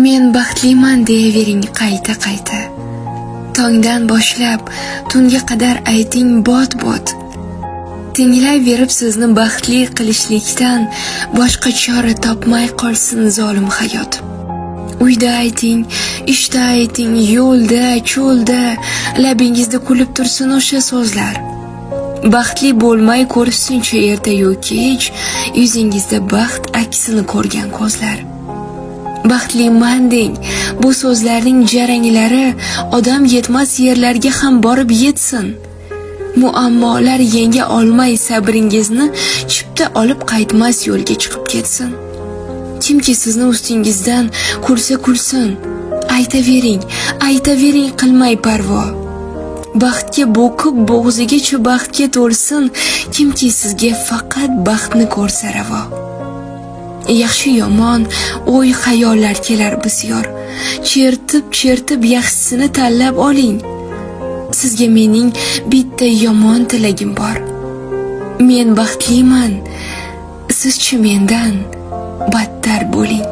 Men baxtliman deyavering qayta-qayta. Tongdan boshlab tunga qadar ayting bot-bot. Tinglayverib sizni baxtli qilishlikdan boshqa chora topmay qolsin zolim hayot. Uyda ayting, ishda ayting, yo'lda, cho'lda, labingizda kulib tursin o'sha so'zlar. Baxtli bo'lmay ko'rishsincha erta-yu kech yuzingizda baxt aksini ko'rgan ko'zlar. Baxtliman deng, bu so'zlarning jaranglari odam yetmas yerlarga ham borib yetsin. Muammolar yenga olmay sabringizni chipta olib qaytmas yo'lga chiqib ketsin. Kimki sizni ustingizdan kulsa kulsin, aytavering qilmay parvo. Baxtga bo'kib bo'g'zigacha baxtga to'lsin, kimki sizga faqat baxtni ko'rsa ravo. Yaxshi yomon o'y xayollar kelar bisyor. Chertib yaxshisini tanlab oling. Sizga mening bitta yomon tilagim bor. Men baxtliman, sizchi mendan battar bo'ling.